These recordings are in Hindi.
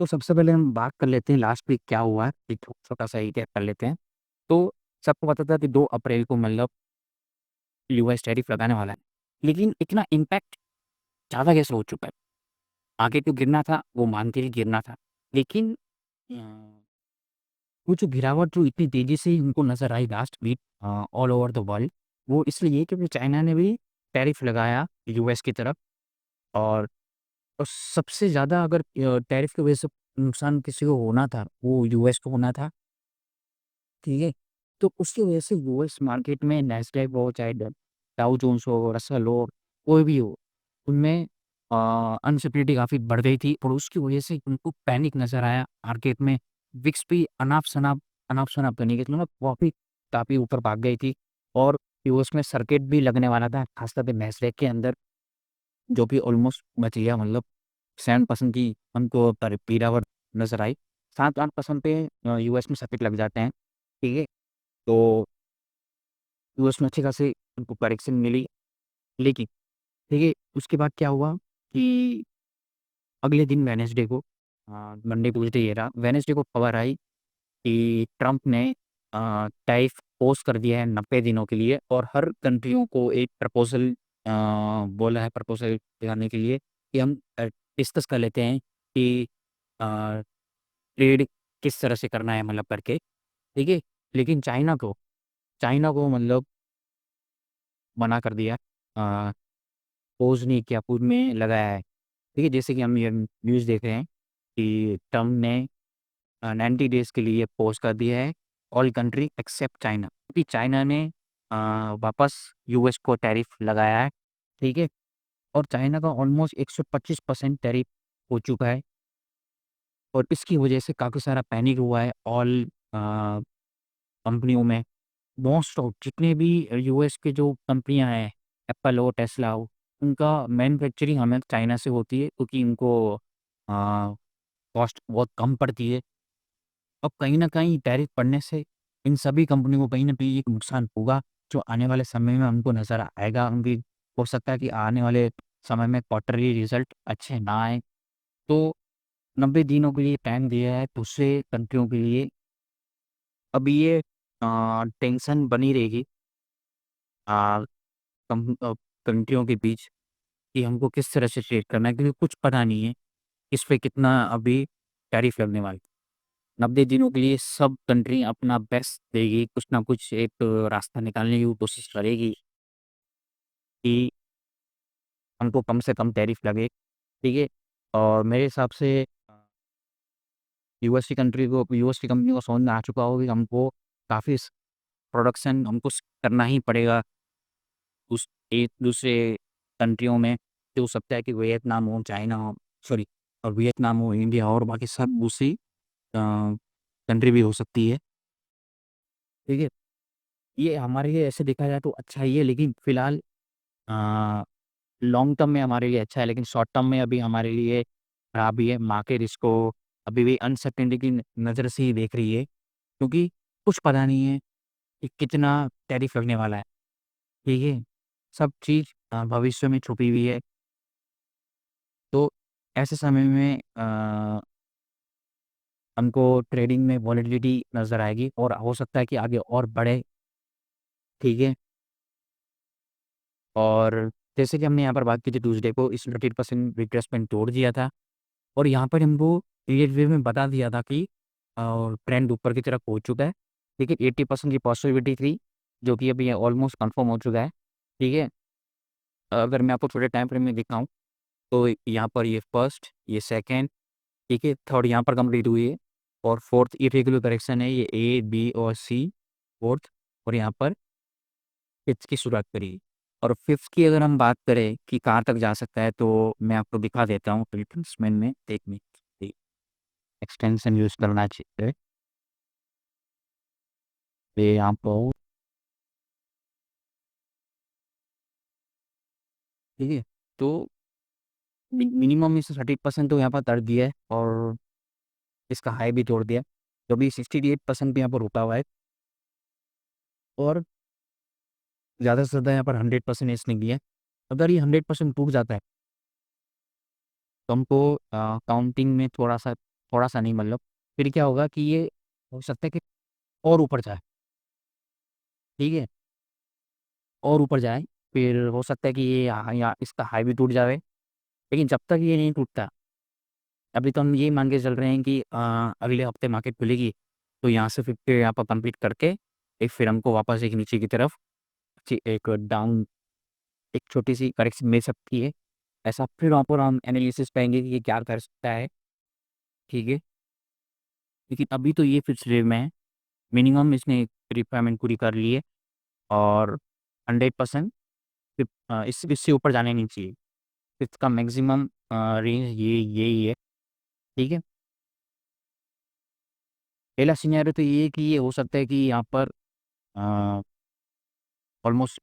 तो सबसे पहले हम बात कर लेते हैं लास्ट वीक क्या हुआ है, एक छोटा-सा रिकैप कर लेते हैं। तो सबको पता था कि 2 अप्रैल को मतलब यूएस टैरिफ लगाने वाला है। लेकिन इतना इम्पैक्ट ज़्यादा कैसे हो चुका है? आगे तो गिरना था, वो मान के ही गिरना था। लेकिन वो जो गिरावट जो इतनी तेज़ी से उनको नज़र आई last week all over the world, वो इसलिए क्योंकि चाइना ने भी टैरिफ लगाया यूएस की तरफ। और सबसे ज़्यादा अगर टैरिफ की वजह से नुकसान किसी को होना था, वो यूएस को होना था, ठीक है? तो उसकी वजह से यूएस मार्केट में नैस्डैक हो, चाहे डाउ जोन्स हो, रसल हो, कोई भी हो, उनमें अनसर्टेनिटी काफ़ी बढ़ गई थी और उसकी वजह से उनको पैनिक नज़र आया मार्केट में। विक्स भी अनाप-शनाप करने की मतलब काफ़ी काफ़ी ऊपर भाग गई थी। और यूएस में सर्किट भी लगने वाला था, खासतौर पे नैस्डैक के अंदर, जो कि ऑलमोस्ट बच गया। मतलब 7% की हमको गिरावट नज़र आई। 7-8% पे यूएस में सर्किट लग जाते हैं, ठीक है? तो यूएस में अच्छी खासी उनको करेक्शन मिली। लेकिन देखिए उसके बाद क्या हुआ कि अगले दिन वेडनेसडे को मंडे ट्यूसडे ये रहा, वेडनेसडे को खबर आई कि ट्रंप ने टैरिफ पोज़ कर दिया है 90 दिनों के लिए और हर कंट्रियों को एक प्रपोज़ल बोला है, प्रपोज़ल दिखाने के लिए कि हम डिस्कस कर लेते हैं कि अ, ट्रेड किस तरह से करना है मतलब करके, ठीक है? लेकिन चाइना को मतलब मना कर दिया। अ, पोज़ नहीं किया, पूल में लगाया है। ठीक है? जैसे कि हम ये न्यूज़ देख रहे हैं कि ट्रम्प ने 90 डेज़ के लिए पॉज़ कर दिया है, ऑल कंट्री एक्सेप्ट चाइना, क्योंकि चाइना ने अ, वापस यूएस को टैरिफ लगाया है, ठीक है? और चाइना का ऑलमोस्ट 125% टैरिफ हो चुका है और इसकी वजह से काफ़ी सारा पैनिक हुआ है ऑल कंपनियों में। मोस्ट ऑफ जितने भी यूएस के जो कंपनियाँ हैं, एप्पल हो, टेस्ला हो, उनका मैन्युफैक्चरिंग हमें चाइना से होती है क्योंकि उनको कॉस्ट बहुत कम पड़ती है। अब कहीं न कहीं टैरिफ पड़ने से इन सभी कंपनियों को कहीं न कहीं एक नुकसान होगा, जो आने वाले समय में हमको नज़र आएगा। उनकी हो सकता है कि आने वाले समय में क्वार्टरली रिज़ल्ट अच्छे ना आएँ। तो 90 दिनों के लिए टाइम दिया है दूसरे कंट्रियों के लिए। अब ये टेंशन बनी रहेगी अ, कंट्रियों के बीच कि हमको किस तरह से ट्रीट करना है, क्योंकि कुछ पता नहीं है, किस पे कितना अभी टैरिफ लगने वाला है। 90 दिनों के लिए सब कंट्री अपना बेस्ट देगी, कुछ ना कुछ एक रास्ता निकालने की कोशिश करेगी कि हमको कम से कम टैरिफ लगे, ठीक है? और मेरे हिसाब से यूएस की कंपनी को समझ में आ चुका होगा कि हमको काफ़ी प्रोडक्शन हमको करना ही पड़ेगा उस एक दूसरे कंट्रियों में। हो सकता है कि वियतनाम हो, चाइना हो, सॉरी, और वियतनाम हो, इंडिया हो और बाकी सब दूसरी कंट्री भी हो सकती है, ठीक है? ये हमारे लिए ऐसे देखा जाए तो अच्छा ही है, लेकिन फिलहाल अ, लॉन्ग टर्म में हमारे लिए अच्छा है, लेकिन शॉर्ट टर्म में अभी हमारे लिए खराब ही है। मार्केट इसको अभी भी अनसर्टेनिटी की नज़र से ही देख रही है, क्योंकि कुछ पता नहीं है कि कितना टैरिफ लगने वाला है, ठीक है? सब चीज़ भविष्य में छुपी हुई है। तो ऐसे समय में हमको ट्रेडिंग में वॉलेटिलिटी नज़र आएगी और हो सकता है कि आगे और बढ़े, ठीक है? और जैसे कि हमने यहाँ पर बात की थी ट्यूज़डे को, इसने 30% रिट्रेसमेंट तोड़ दिया था और यहाँ पर हमको क्लियर वे में बता दिया था कि ट्रेंड ऊपर की तरफ हो चुका है। लेकिन 80% की पॉसिबिलिटी थी, जो कि अभी ऑलमोस्ट कन्फर्म हो चुका है, ठीक है? अगर मैं आपको थोड़े टाइम फ्रेम में दिखाऊँ, तो यहाँ पर ये फर्स्ट, ये सेकंड, ठीक है? थर्ड यहाँ पर कंप्लीट हुई है और फोर्थ इर्रेगुलर करेक्शन है, ये ए, बी और सी, फोर्थ, और यहाँ पर फिफ्थ की शुरुआत करी। और फिफ्थ की अगर हम बात करें कि कहाँ तक जा सकता है, तो मैं आपको दिखा देता हूँ रिट्रेसमेंट में। 1 मिनट, एक्सटेंशन यूज़ करना चाहिए। ये यहाँ पर, ठीक है? तो मिनिमम इससे 30% तो यहाँ पर कर दिया है और इसका हाई भी तोड़ दिया। तो अभी 68% भी यहाँ पर रुका हुआ है और ज़्यादा से ज़्यादा यहाँ पर 100% इसने दिया है। अगर ये 100% टूट जाता है, तो हमको काउंटिंग में थोड़ा-सा थोड़ा-सा नहीं मतलब, फिर क्या होगा कि ये हो सकता है कि और ऊपर जाए, ठीक है? और ऊपर जाए, फिर हो सकता है कि ये यहाँ इसका हाई भी टूट जाए, लेकिन जब तक ये नहीं टूटता, अभी तो हम ये मान के चल रहे हैं कि अगले हफ्ते मार्केट खुलेगी, तो यहाँ से फिर यहाँ पर कंप्लीट करके, एक फिर हमको वापस एक नीचे की तरफ एक डाउन एक छोटी-सी करेक्शन मिल सकती है। ऐसा फिर वहाँ पर हम एनालिसिस करेंगे कि ये क्या कर सकता है, ठीक है? लेकिन अभी तो ये फिक्स रेट में है, मिनिमम इसने रिक्वायरमेंट पूरी कर ली है और 100% इससे इससे ऊपर जाना नहीं चाहिए। इसका मैक्सिमम रेंज ये यही है, ठीक है? पहला सिनेरियो तो ये है कि ये हो सकता है कि यहाँ पर अ, ऑलमोस्ट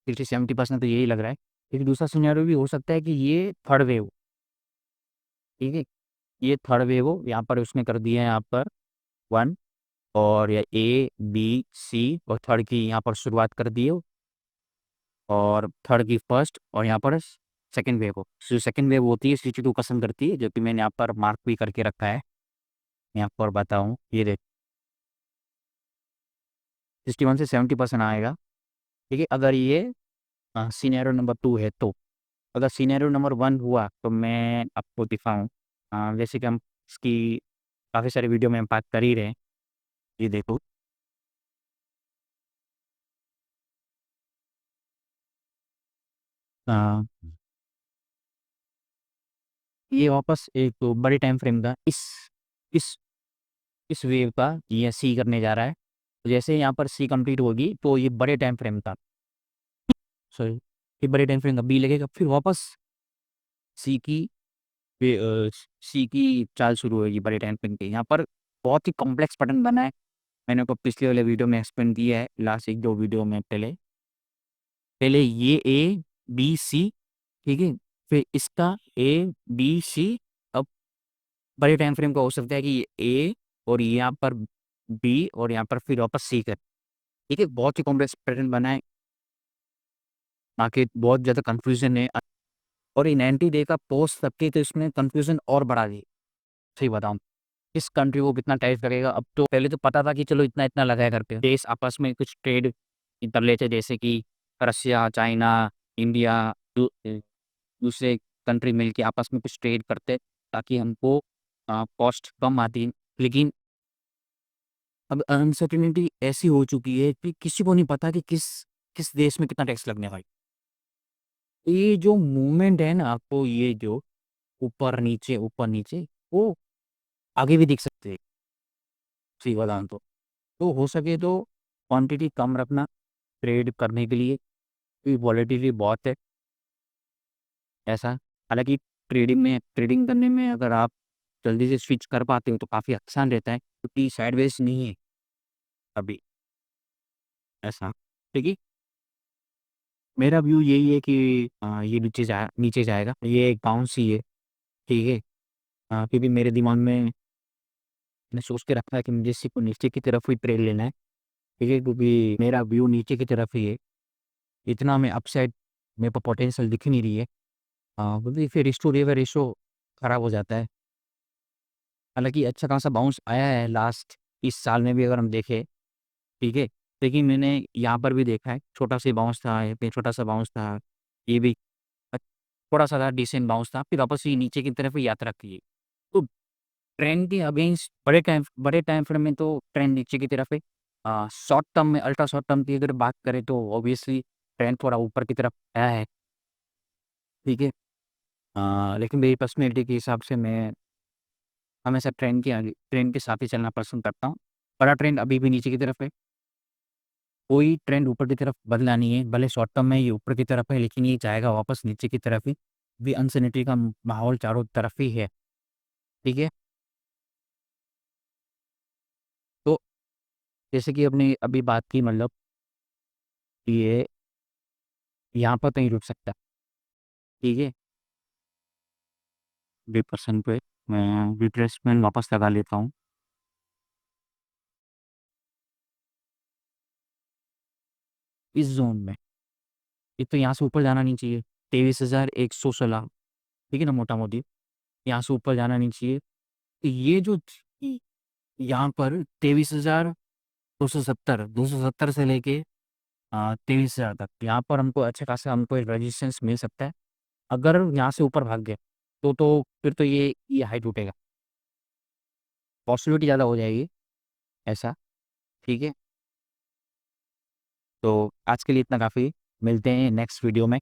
60-70% तो यही लग रहा है। लेकिन दूसरा सिनेरियो भी हो सकता है कि ये थर्ड वेव हो, ठीक है? ये थर्ड वेव हो, यहाँ पर उसने कर दिया है यहाँ पर 1 और या ए, बी, सी और थर्ड की यहाँ पर शुरुआत कर दी हो और थर्ड की फर्स्ट और यहाँ पर सेकंड वेव हो। जो सेकंड वेव होती है 62 पसंद करती है, जो कि मैंने यहाँ पर मार्क भी करके रखा है। मैं आपको और बताऊँ, ये देख 61 से 70% आएगा, ठीक है? अगर ये सिनेरियो नंबर 2 है तो। अगर सिनेरियो नंबर 1 हुआ तो मैं आपको दिखाऊँ जैसे कि हम इसकी काफ़ी सारे वीडियो में हम बात कर ही रहे हैं। ये देखो अ, ये वापस एक तो बड़े टाइम फ्रेम का इस इस वेव का ये सी करने जा रहा है। तो जैसे यहाँ पर सी कंप्लीट होगी तो ये बड़े टाइम फ्रेम का सॉरी ये बड़े टाइम फ्रेम का बी लगेगा, फिर वापस सी की सी की चाल शुरू होगी बड़े टाइम फ्रेम के। यहाँ पर बहुत ही कॉम्प्लेक्स पैटर्न बना है। मैंने आपको पिछले वाले वीडियो में एक्सप्लेन किया है, लास्ट 1-2 वीडियो में पहले। पहले ये ए, बी, सी, ठीक है? फिर इसका ए, बी, सी, अब बड़े टाइम फ्रेम का हो सकता है कि ये ए और यहाँ पर बी और यहाँ पर फिर वापस सी कर, ठीक है? बहुत ही कॉम्प्लेक्स पैटर्न बना है, मार्केट बहुत ज़्यादा कन्फ्यूज़न है और ये 90 डे का पोस्ट सबके तो इसमें कन्फ्यूज़न और बढ़ा दी, सही बताऊँ। किस कंट्री को कितना टैरिफ लगेगा, अब तो पहले तो पता था कि चलो इतना-इतना लगाया करके। देश आपस में कुछ ट्रेड कर लेते जैसे कि रसिया, चाइना, इंडिया दूसरे कंट्री मिलके आपस में कुछ ट्रेड करते ताकि हमको कॉस्ट कम आती। लेकिन अब अनसर्टेनिटी ऐसी हो चुकी है कि किसी को नहीं पता कि किस किस देश में कितना टैक्स लगने वाला है। ये जो मूवमेंट है ना आपको ये जो ऊपर नीचे वो आगे भी दिख सकते हैं, सही बताऊँ तो। तो हो सके तो क्वांटिटी कम रखना ट्रेड करने के लिए, क्योंकि वॉलेटिलिटी बहुत है ऐसा। हालाँकि ट्रेडिंग करने में अगर आप जल्दी से स्विच कर पाते हो तो काफ़ी आसान रहता है, क्योंकि साइडवेज़ नहीं है अभी ऐसा, ठीक है? मेरा व्यू यही है कि ये नीचे जाएगा, ये एक बाउंस ही है, ठीक है? क्योंकि मेरे दिमाग में मैंने सोच के रखा है कि मुझे इसी को नीचे की तरफ ही ट्रेड लेना है, ठीक है? क्योंकि मेरा व्यू नीचे की तरफ ही है, इतना में अपसाइड मेरे को पोटेंशियल दिख नहीं रही है। क्योंकि फिर रिस्क टू रेशो खराब हो जाता है। हालाँकि अच्छा खासा बाउंस आया है लास्ट इस साल में भी अगर हम देखें, ठीक है? लेकिन मैंने यहाँ पर भी देखा है, छोटा-सा बाउंस था, यहाँ पे छोटा-सा बाउंस था, ये भी थोड़ा-सा था, डिसेंट बाउंस था, फिर वापस ये नीचे की तरफ ही यात्रा की है। तो ट्रेंड के अगेंस्ट बड़े टाइम फ्रेम में तो ट्रेंड नीचे की तरफ है। शॉर्ट टर्म में अल्ट्रा शॉर्ट टर्म की अगर बात करें तो ऑब्वियसली ट्रेंड थोड़ा ऊपर की तरफ आया है, ठीक है? लेकिन मेरी पर्सनैलिटी के हिसाब से मैं हमेशा ट्रेंड के साथ ही चलना पसंद करता हूँ। बड़ा ट्रेंड अभी भी नीचे की तरफ है, कोई ट्रेंड ऊपर की तरफ बदला नहीं है, भले शॉर्ट टर्म में ये ऊपर की तरफ है लेकिन ये जाएगा वापस नीचे की तरफ ही। भी अनसर्टेनिटी का माहौल चारों तरफ ही है, ठीक है? तो जैसे कि आपने अभी बात की मतलब ये यहाँ पर तो नहीं रुक सकता, ठीक है? 20% पे मैं रिट्रेसमेंट वापस लगा लेता हूँ। इस ज़ोन में, ये तो यहाँ से ऊपर जाना नहीं चाहिए, 23,116 ठीक है ना मोटा-मोटी, यहाँ से ऊपर जाना नहीं चाहिए। ये जो इ यहाँ पर 23,270 से लेके 23,000 तक यहाँ पर हमको अच्छे खासा हमको एक रेजिस्टेंस मिल सकता है। अगर यहाँ से ऊपर भाग गए, तो फिर तो ये हाई टूटेगा। पॉसिबिलिटी ज़्यादा हो जाएगी ऐसा, ठीक है? तो आज के लिए इतना काफ़ी, मिलते हैं नेक्स्ट वीडियो में।